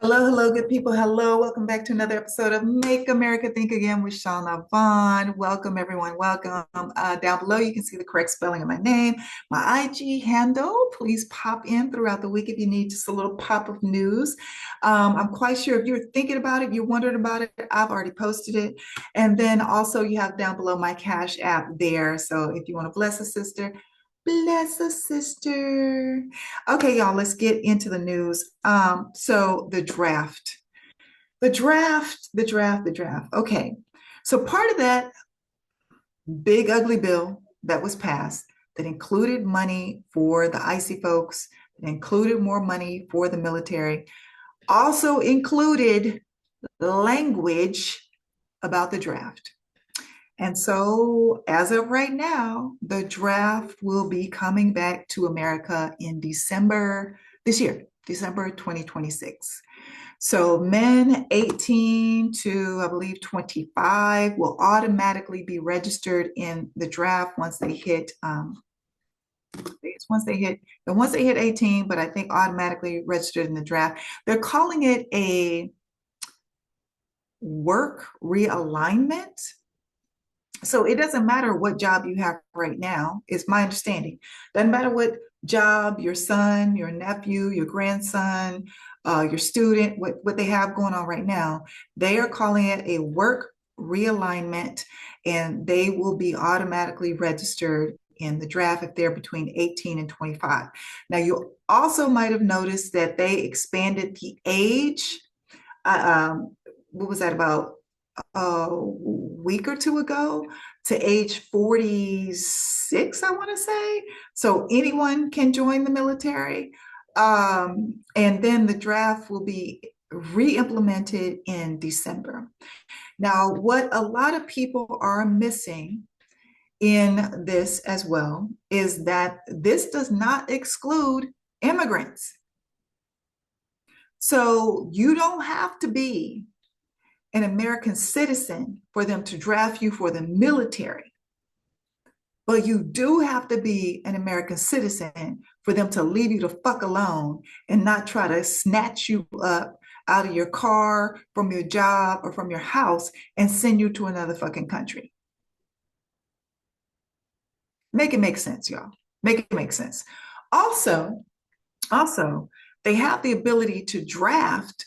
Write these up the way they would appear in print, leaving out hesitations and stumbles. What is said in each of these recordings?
Hello, hello, good people. Hello, welcome back to another episode of Make America Think Again with Shauna Welcome, everyone. Welcome. Down below, you can see the correct spelling of my name, my IG handle. Please pop in throughout the week if you need just a little pop of news. I'm quite sure if you're thinking about it, you're wondering about it, I've already posted it. And then also, you have down below my Cash App there. So if you want to bless a sister, bless a sister. Okay, y'all, let's get into the news. So the draft. Okay, so part of that big ugly bill that was passed that included money for the icy folks, that included more money for the military, also included language about the draft. And so, as of right now, the draft will be coming back to America in December this year, December 2026. So, men 18 to, I believe, 25 will automatically be registered in the draft once they hit. It's once they hit 18, but I think automatically registered in the draft. They're calling it a work realignment. So it doesn't matter what job you have right now, is my understanding. Doesn't matter what job your son, your nephew, your grandson, your student, what they have going on right now. They are calling it a work realignment, and they will be automatically registered in the draft if they're between 18 and 25. Now, you also might have noticed that they expanded the age. What was that, about a week or two ago, to age 46, I want to say. So anyone can join the military. And then the draft will be re-implemented in December. Now, what a lot of people are missing in this as well is that this does not exclude immigrants. So you don't have to be an American citizen for them to draft you for the military. But you do have to be an American citizen for them to leave you the fuck alone and not try to snatch you up out of your car, from your job, or from your house and send you to another fucking country. Make it make sense, y'all. Make it make sense. Also, also, they have the ability to draft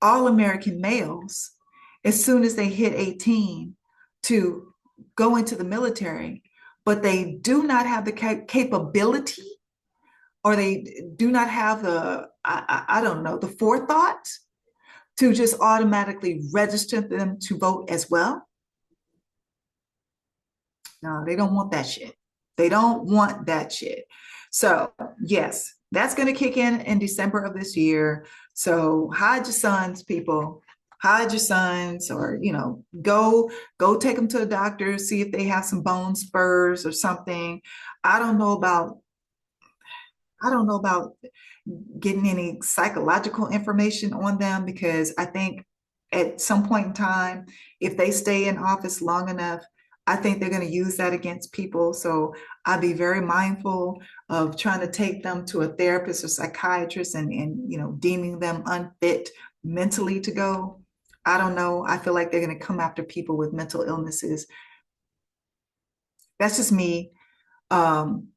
all American males as soon as they hit 18 to go into the military, but they do not have the capability, or they do not have I don't know, the forethought to just automatically register them to vote as well. No, they don't want that shit. They don't want that shit. So, yes, that's going to kick in December of this year. So, hide your sons, people. Hide your sons, or go take them to a doctor, see if they have some bone spurs or something. I don't know about I don't know about getting any psychological information on them, because I think at some point in time, if they stay in office long enough, I think they're going to use that against people. So I'd be very mindful of trying to take them to a therapist or psychiatrist, and deeming them unfit mentally to go. I don't know. I feel like they're going to come after people with mental illnesses. That's just me. Um,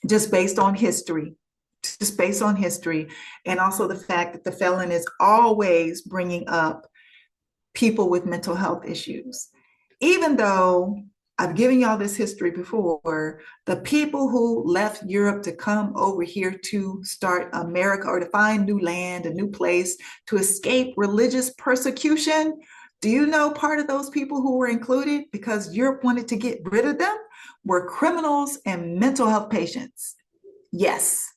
just based on history, just based on history, and also the fact that the felon is always bringing up people with mental health issues. Even though I've given y'all this history before, the people who left Europe to come over here to start America, or to find new land, a new place, to escape religious persecution, do you know part of those people who were included, because Europe wanted to get rid of them, were criminals and mental health patients? Yes.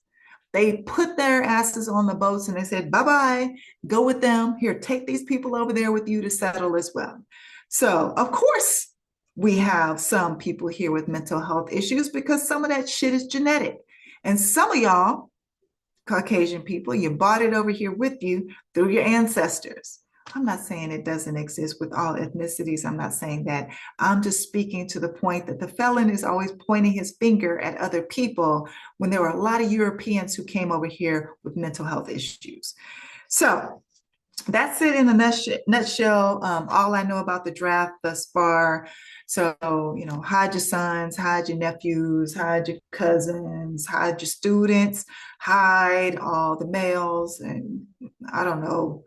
They put their asses on the boats and they said, bye bye, go with them. Here, take these people over there with you to settle as well. So, of course, we have some people here with mental health issues, because some of that shit is genetic. And some of y'all, Caucasian people, you brought it over here with you through your ancestors. I'm not saying it doesn't exist with all ethnicities. I'm not saying that. I'm just speaking to the point that the felon is always pointing his finger at other people, when there were a lot of Europeans who came over here with mental health issues. So that's it in a nutshell. All I know about the draft thus far. So, hide your sons, hide your nephews, hide your cousins, hide your students, hide all the males, and I don't know,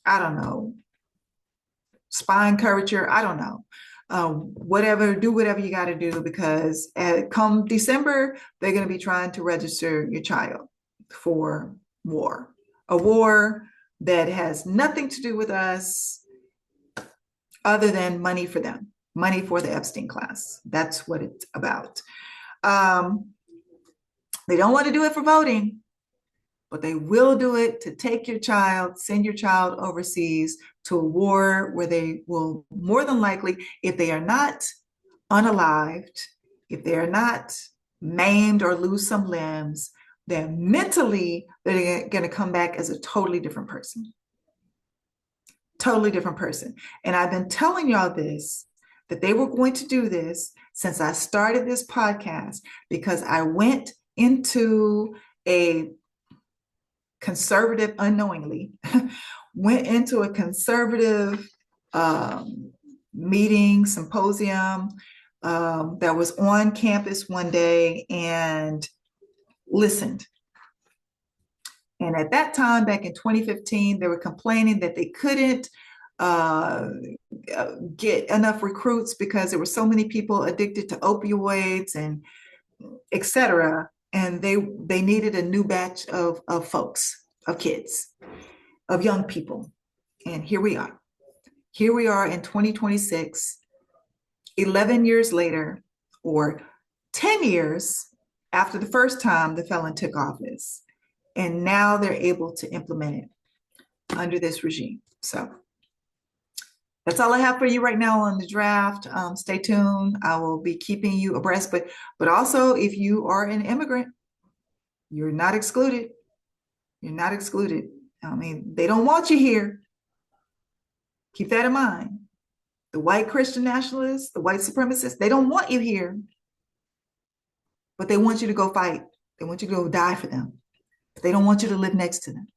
I don't know, spine curvature, I don't know. Whatever, do whatever you got to do because come December, they're going to be trying to register your child for war, a war that has nothing to do with us other than money for them, money for the Epstein class. That's what it's about. Um, they don't want to do it for voting, but they will do it to take your child, send your child overseas to a war where they will more than likely, if they are not unalived, if they are not maimed or lose some limbs, then mentally they're going to come back as a totally different person. Totally different person. And I've been telling y'all this, that they were going to do this since I started this podcast, because I went into a conservative, unknowingly, went into a conservative meeting, symposium that was on campus one day and listened. And at that time, back in 2015, they were complaining that they couldn't get enough recruits because there were so many people addicted to opioids and et cetera. And they needed a new batch of folks, of kids, of young people. And here we are. Here we are in 2026, 11 years later, or 10 years after the first time the felon took office. And now they're able to implement it under this regime. So that's all I have for you right now on the draft. Stay tuned. I will be keeping you abreast. But also, if you are an immigrant, you're not excluded. You're not excluded. I mean, they don't want you here. Keep that in mind. The white Christian nationalists, the white supremacists, they don't want you here. But they want you to go fight. They want you to go die for them. But they don't want you to live next to them.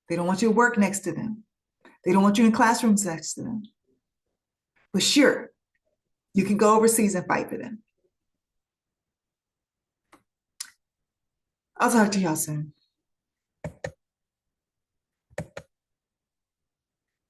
They don't want you to work next to them. They don't want you in classrooms next to them. But sure, you can go overseas and fight for them. I'll talk to y'all soon.